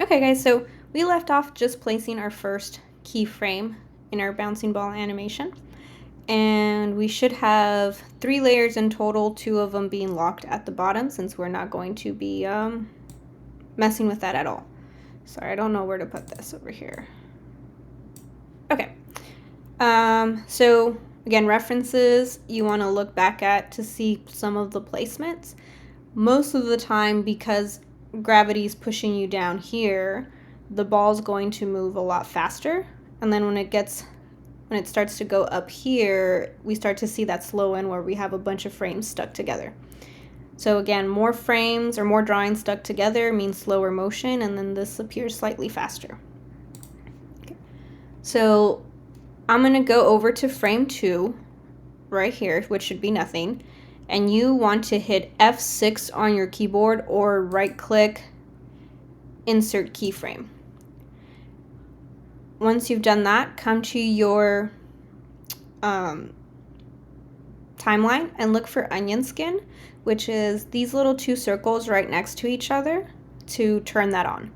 Okay guys, so we left off just placing our first keyframe in our bouncing ball animation. And we should have 3 layers in total, 2 of them being locked at the bottom since we're not going to be messing with that at all. Sorry, I don't know where to put this over here. Okay. So again, references you want to look back at to see some of the placements. Most of the time, because gravity is pushing you down here, the ball's going to move a lot faster. And then when it starts to go up here, we start to see that slow in where we have a bunch of frames stuck together. So again, more frames or more drawings stuck together means slower motion, and then this appears slightly faster. Okay. So I'm going to go over to frame 2 right here, which should be nothing. And you want to hit F6 on your keyboard or right click, insert keyframe. Once you've done that, come to your timeline and look for onion skin, which is these little 2 circles right next to each other, to turn that on.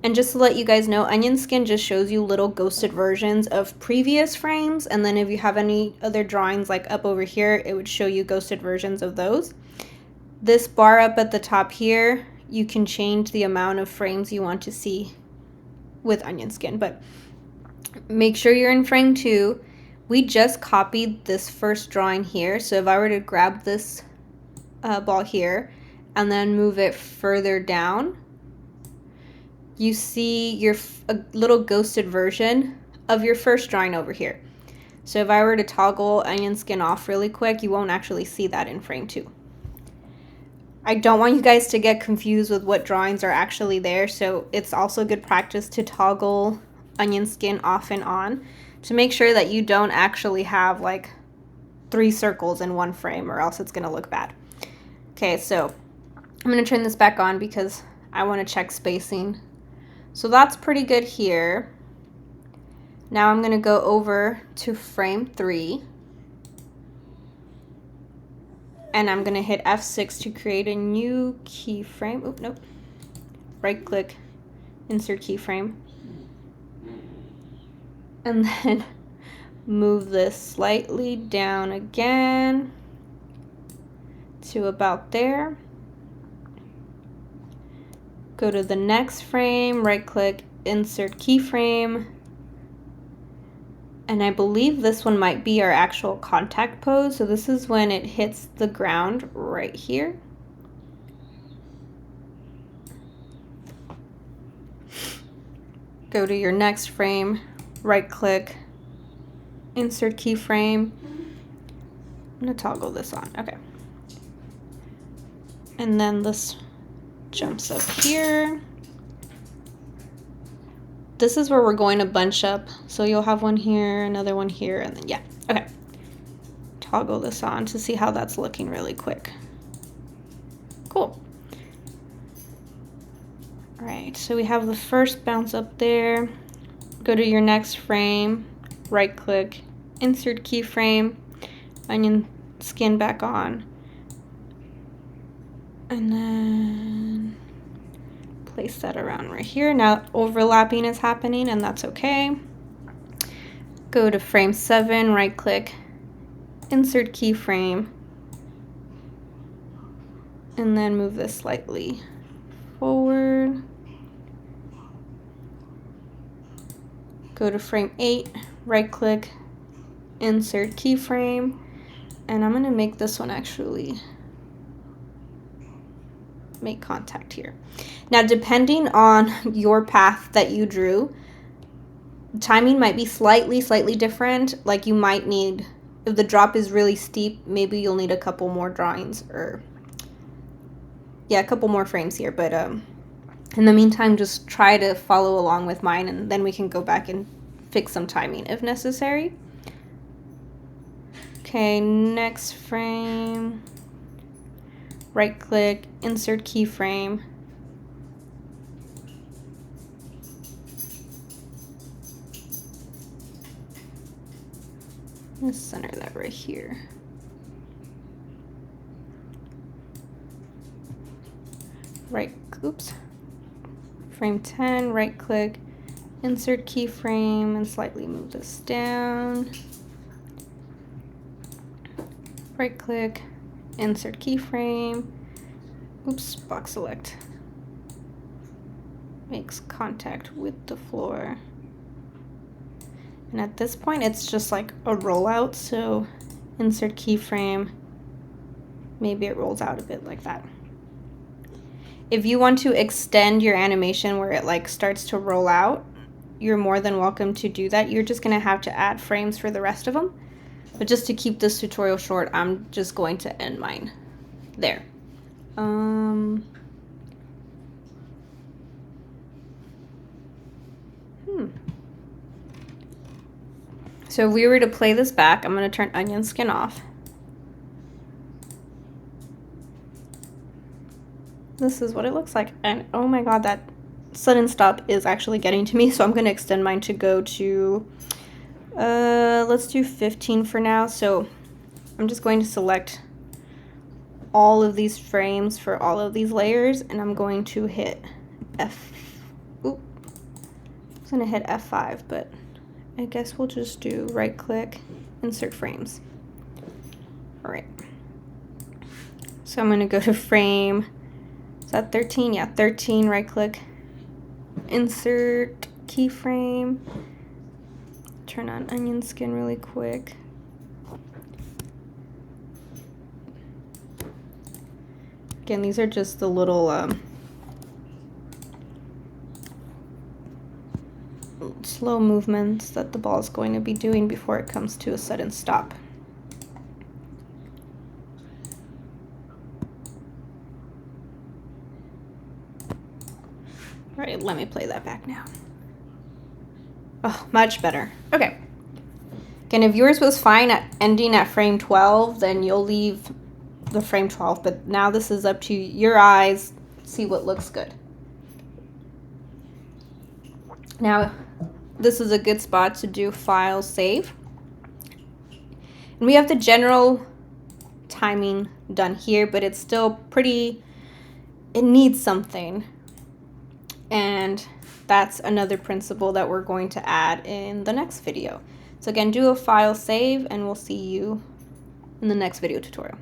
And just to let you guys know, onion skin just shows you little ghosted versions of previous frames, and then if you have any other drawings like up over here, it would show you ghosted versions of those. This bar up at the top here, you can change the amount of frames you want to see with onion skin, but make sure you're in frame 2. We just copied this first drawing here, so if I were to grab this ball here and then move it further down, you see a little ghosted version of your first drawing over here. So if I were to toggle onion skin off really quick, you won't actually see that in frame 2. I don't want you guys to get confused with what drawings are actually there, so it's also good practice to toggle onion skin off and on to make sure that you don't actually have like 3 circles in one frame, or else it's going to look bad. Okay, so I'm going to turn this back on because I want to check spacing. So that's pretty good here. Now I'm going to go over to frame 3. And I'm going to hit F6 to create a new keyframe. Oop, nope. Right click, insert keyframe. And then move this slightly down again to about there. Go to the next frame, right click, insert keyframe. And I believe this one might be our actual contact pose. So this is when it hits the ground right here. Go to your next frame, right click, insert keyframe. I'm gonna toggle this on, okay. And then this jumps up here. This is where we're going to bunch up. So you'll have one here, another one here, and then, yeah, okay. Toggle this on to see how that's looking really quick. Cool. All right, so we have the first bounce up there. Go to your next frame, right click, insert keyframe, onion skin back on. And then place that around right here. Now overlapping is happening, and that's okay. Go to frame 7, right click, insert keyframe, and then move this slightly forward. Go to frame 8, right click, insert keyframe, and I'm going to make this one actually make contact here. Now, depending on your path that you drew, timing might be slightly different. Like you might need, if the drop is really steep, maybe you'll need a couple more drawings, or yeah, a couple more frames here. But in the meantime, just try to follow along with mine, and then we can go back and fix some timing if necessary. Okay, next frame, right click, insert keyframe. Let's center that right here. Right, oops. frame 10, right click, insert keyframe, and slightly move this down. Right click, insert keyframe, oops, box select, makes contact with the floor. And at this point, it's just like a rollout, so insert keyframe, maybe it rolls out a bit like that. If you want to extend your animation where it like starts to roll out, you're more than welcome to do that. You're just gonna have to add frames for the rest of them. But just to keep this tutorial short, I'm just going to end mine there. So if we were to play this back, I'm going to turn onion skin off. This is what it looks like. And oh my god, that sudden stop is actually getting to me. So I'm going to extend mine to go to, let's do 15 for now. So I'm just going to select all of these frames for all of these layers. And I'm going to hit I was going to hit F5, but I guess we'll just do right click, insert frames. All right. So I'm going to go to frame, is that 13? Yeah, 13, right click, insert keyframe, turn on onion skin really quick. Again, these are just the little slow movements that the ball is going to be doing before it comes to a sudden stop. All right, let me play that back now. Oh, much better. Okay. Again, if yours was fine at ending at frame 12, then you'll leave the frame 12, but now this is up to your eyes. See what looks good. Now, this is a good spot to do file save. And we have the general timing done here, but it's still pretty, it needs something. And that's another principle that we're going to add in the next video. So again, do a file save and we'll see you in the next video tutorial.